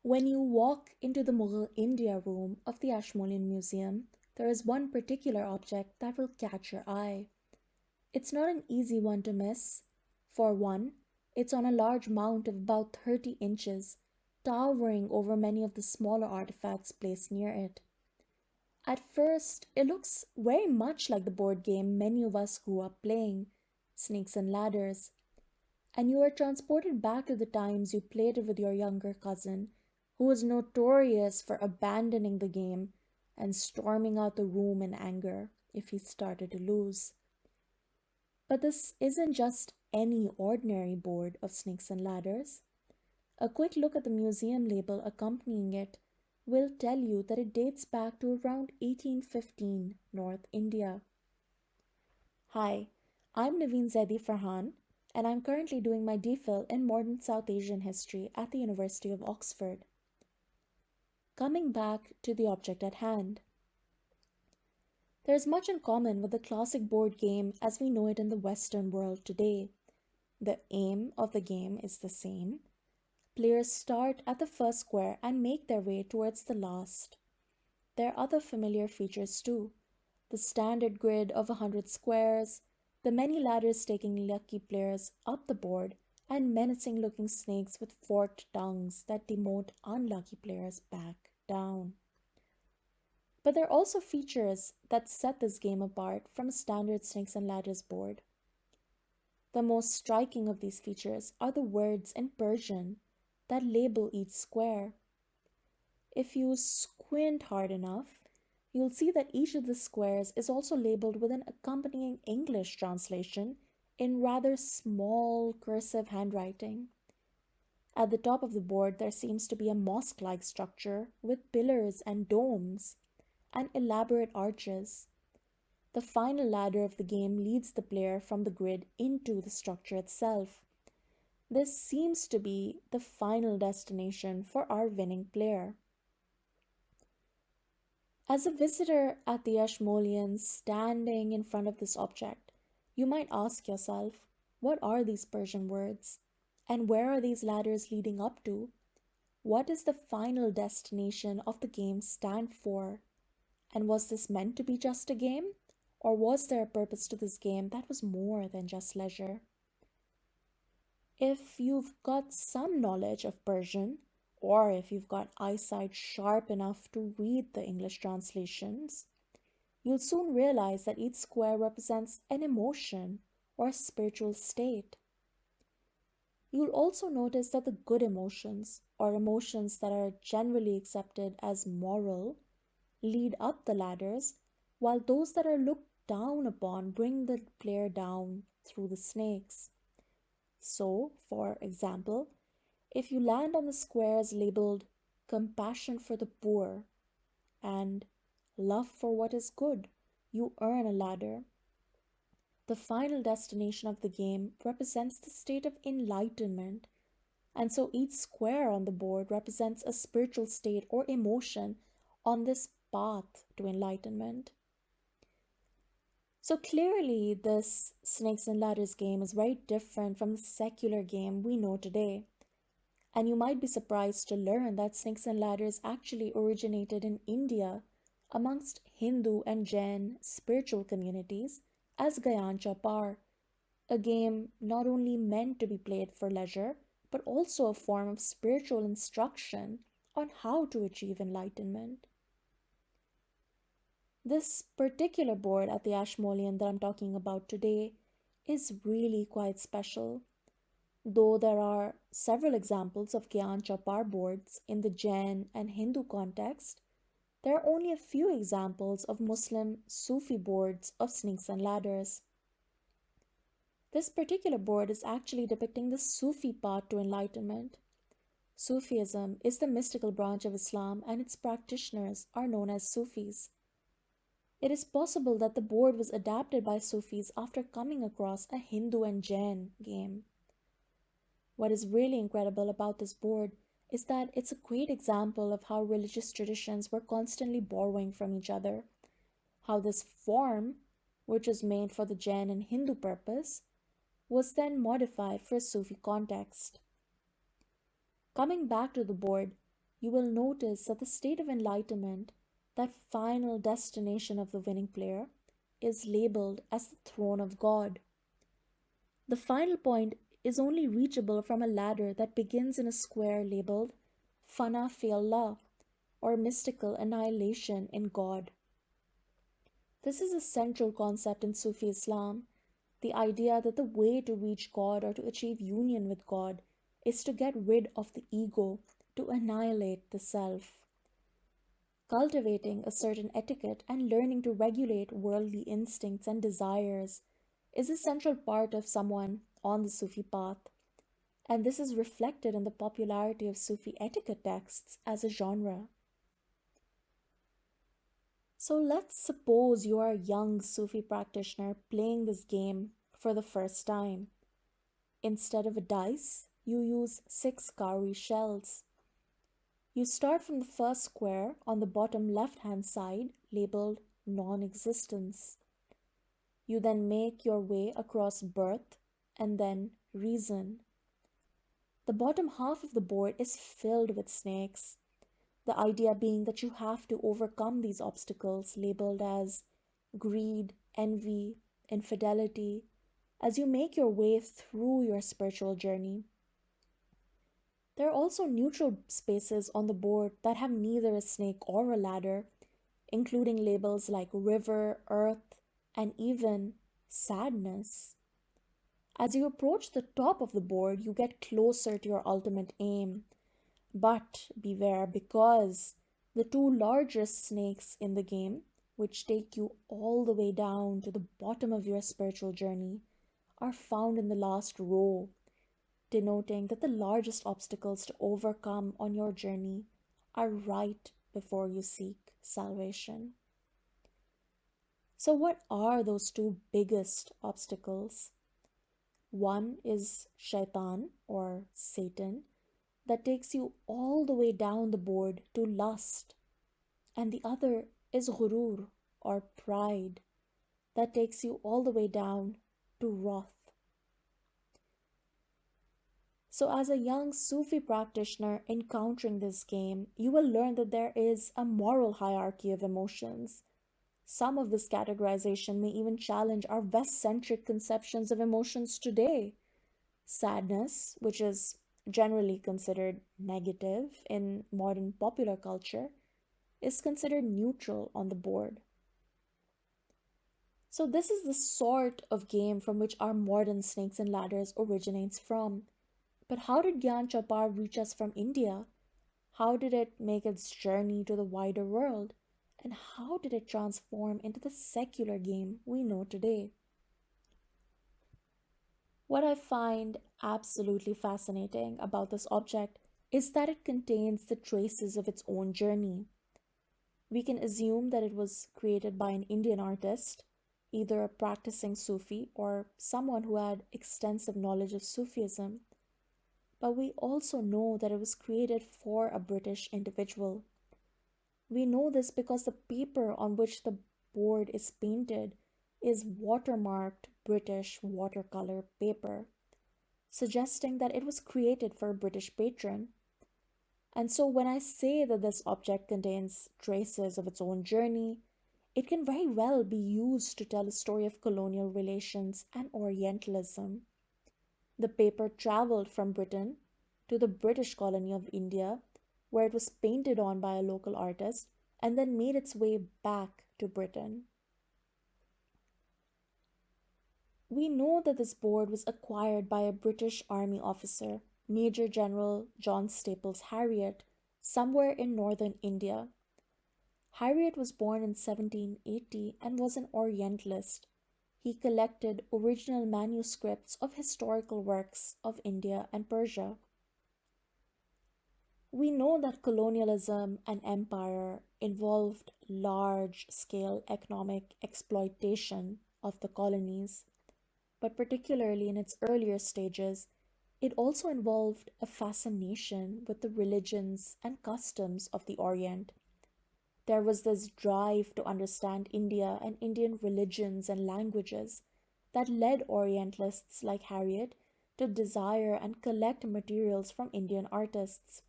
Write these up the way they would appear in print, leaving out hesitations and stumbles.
When you walk into the Mughal India room of the Ashmolean Museum, there is one particular object that will catch your eye. It's not an easy one to miss. For one, it's on a large mount of about 30 inches, towering over many of the smaller artifacts placed near it. At first, it looks very much like the board game many of us grew up playing, Snakes and Ladders, and you are transported back to the times you played it with your younger cousin, who was notorious for abandoning the game and storming out the room in anger if he started to lose. But this isn't just any ordinary board of Snakes and Ladders. A quick look at the museum label accompanying it will tell you that it dates back to around 1815, North India. Hi, I'm Naveen Zaidi Farhan, and I'm currently doing my DPhil in Modern South Asian History at the University of Oxford. Coming back to the object at hand. There is much in common with the classic board game as we know it in the Western world today. The aim of the game is the same. Players start at the first square and make their way towards the last. There are other familiar features too. The standard grid of 100 squares, the many ladders taking lucky players up the board, and menacing looking snakes with forked tongues that demote unlucky players back down. But there are also features that set this game apart from a standard Snakes and Ladders board. The most striking of these features are the words in Persian that label each square. If you squint hard enough, you'll see that each of the squares is also labeled with an accompanying English translation in rather small cursive handwriting. At the top of the board, there seems to be a mosque like structure with pillars and domes and elaborate arches. The final ladder of the game leads the player from the grid into the structure itself. This seems to be the final destination for our winning player. As a visitor at the Ashmolean standing in front of this object, you might ask yourself, what are these Persian words? And where are these ladders leading up to? What does the final destination of the game stand for? And was this meant to be just a game? Or was there a purpose to this game that was more than just leisure? If you've got some knowledge of Persian, or if you've got eyesight sharp enough to read the English translations, you'll soon realize that each square represents an emotion or a spiritual state. You'll also notice that the good emotions, or emotions that are generally accepted as moral, lead up the ladders, while those that are looked down upon bring the player down through the snakes. So, for example, if you land on the squares labeled compassion for the poor and love for what is good, you earn a ladder. The final destination of the game represents the state of enlightenment, and so each square on the board represents a spiritual state or emotion on this path to enlightenment. So clearly, this Snakes and Ladders game is very different from the secular game we know today. And you might be surprised to learn that Snakes and Ladders actually originated in India amongst Hindu and Jain spiritual communities as Gyan Chaupar, a game not only meant to be played for leisure, but also a form of spiritual instruction on how to achieve enlightenment. This particular board at the Ashmolean that I'm talking about today is really quite special. Though there are several examples of Gyan Chaupar boards in the Jain and Hindu context, there are only a few examples of Muslim Sufi boards of Snakes and Ladders. This particular board is actually depicting the Sufi path to enlightenment. Sufism is the mystical branch of Islam and its practitioners are known as Sufis. It is possible that the board was adapted by Sufis after coming across a Hindu and Jain game. What is really incredible about this board is that it's a great example of how religious traditions were constantly borrowing from each other, how this form, which was made for the Jain and Hindu purpose, was then modified for a Sufi context. Coming back to the board, you will notice that the state of enlightenment, that final destination of the winning player, is labeled as the throne of God. The final point is only reachable from a ladder that begins in a square labeled Fana fi Allah, or mystical annihilation in God. This is a central concept in Sufi Islam, the idea that the way to reach God or to achieve union with God is to get rid of the ego, to annihilate the self. Cultivating a certain etiquette and learning to regulate worldly instincts and desires is a central part of someone on the Sufi path, and this is reflected in the popularity of Sufi etiquette texts as a genre. So let's suppose you are a young Sufi practitioner playing this game for the first time. Instead of a dice, you use 6 cowrie shells. You start from the first square on the bottom left-hand side labeled non-existence. You then make your way across birth and then reason. The bottom half of the board is filled with snakes, the idea being that you have to overcome these obstacles labeled as greed, envy, infidelity, as you make your way through your spiritual journey. There are also neutral spaces on the board that have neither a snake or a ladder, including labels like river, earth, and even sadness. As you approach the top of the board, you get closer to your ultimate aim. But beware, because the two largest snakes in the game, which take you all the way down to the bottom of your spiritual journey, are found in the last row, denoting that the largest obstacles to overcome on your journey are right before you seek salvation. So, what are those two biggest obstacles? One is shaitan or Satan, that takes you all the way down the board to lust, and the other is ghurur or pride, that takes you all the way down to wrath. So, as a young Sufi practitioner encountering this game, you will learn that there is a moral hierarchy of emotions. Some of this categorization may even challenge our West centric conceptions of emotions today. Sadness, which is generally considered negative in modern popular culture, is considered neutral on the board. So, this is the sort of game from which our modern snakes and ladders originates from. But how did Gyan Chaupar reach us from India? How did it make its journey to the wider world? And how did it transform into the secular game we know today? What I find absolutely fascinating about this object is that it contains the traces of its own journey. We can assume that it was created by an Indian artist, either a practicing Sufi or someone who had extensive knowledge of Sufism. But we also know that it was created for a British individual. We know this because the paper on which the board is painted is watermarked British watercolor paper, suggesting that it was created for a British patron. And so when I say that this object contains traces of its own journey, it can very well be used to tell a story of colonial relations and Orientalism. The paper traveled from Britain to the British colony of India, where it was painted on by a local artist and then made its way back to Britain. We know that this board was acquired by a British Army officer, Major General John Staples Harriot, somewhere in northern India. Harriot was born in 1780 and was an Orientalist. He collected original manuscripts of historical works of India and Persia. We know that colonialism and empire involved large-scale economic exploitation of the colonies, but particularly in its earlier stages, it also involved a fascination with the religions and customs of the Orient. There was this drive to understand India and Indian religions and languages that led Orientalists like Harriet to desire and collect materials from Indian artists.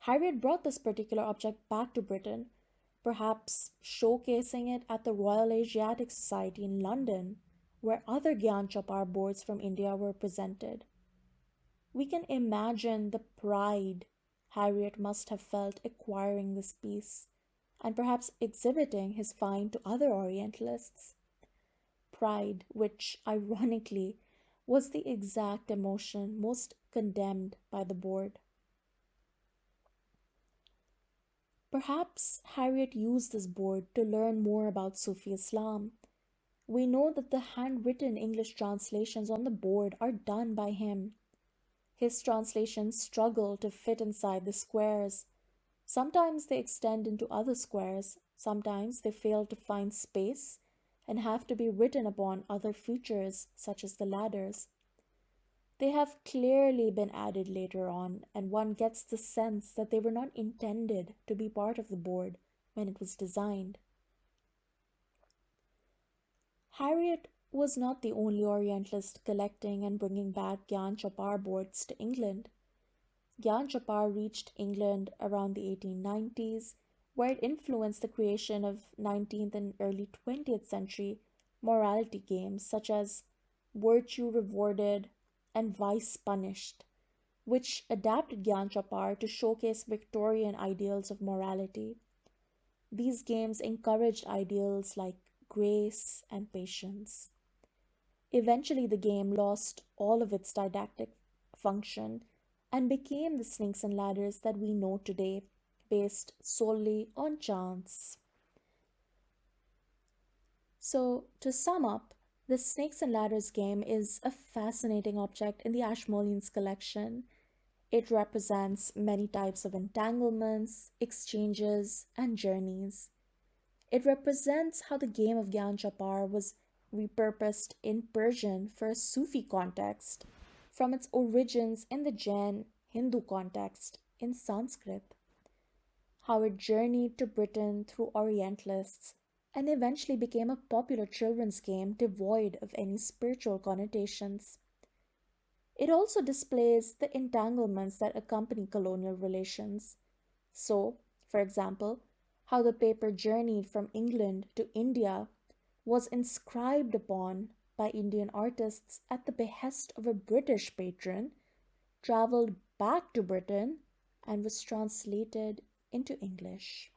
Harriet brought this particular object back to Britain, perhaps showcasing it at the Royal Asiatic Society in London, where other Gyan Chaupar boards from India were presented. We can imagine the pride Harriet must have felt acquiring this piece, and perhaps exhibiting his find to other Orientalists. Pride, which, ironically, was the exact emotion most condemned by the board. Perhaps Harriet used this board to learn more about Sufi Islam. We know that the handwritten English translations on the board are done by him. His translations struggle to fit inside the squares. Sometimes they extend into other squares, sometimes they fail to find space and have to be written upon other features, such as the ladders. They have clearly been added later on, and one gets the sense that they were not intended to be part of the board when it was designed. Harriet was not the only Orientalist collecting and bringing back Gyan Chaupar boards to England. Gyan Chaupar reached England around the 1890s, where it influenced the creation of 19th and early 20th century morality games such as Virtue Rewarded and Vice Punished, which adapted Gyan Chaupar to showcase Victorian ideals of morality. These games encouraged ideals like grace and patience. Eventually, the game lost all of its didactic function and became the snakes and ladders that we know today, based solely on chance. So, to sum up, the Snakes and Ladders game is a fascinating object in the Ashmoleans collection. It represents many types of entanglements, exchanges, and journeys. It represents how the game of Gyan Chapar was repurposed in Persian for a Sufi context, from its origins in the Jain Hindu context in Sanskrit, how it journeyed to Britain through Orientalists and eventually became a popular children's game devoid of any spiritual connotations. It also displays the entanglements that accompany colonial relations. So, for example, how the paper journeyed from England to India was inscribed upon by Indian artists at the behest of a British patron, travelled back to Britain, and was translated into English.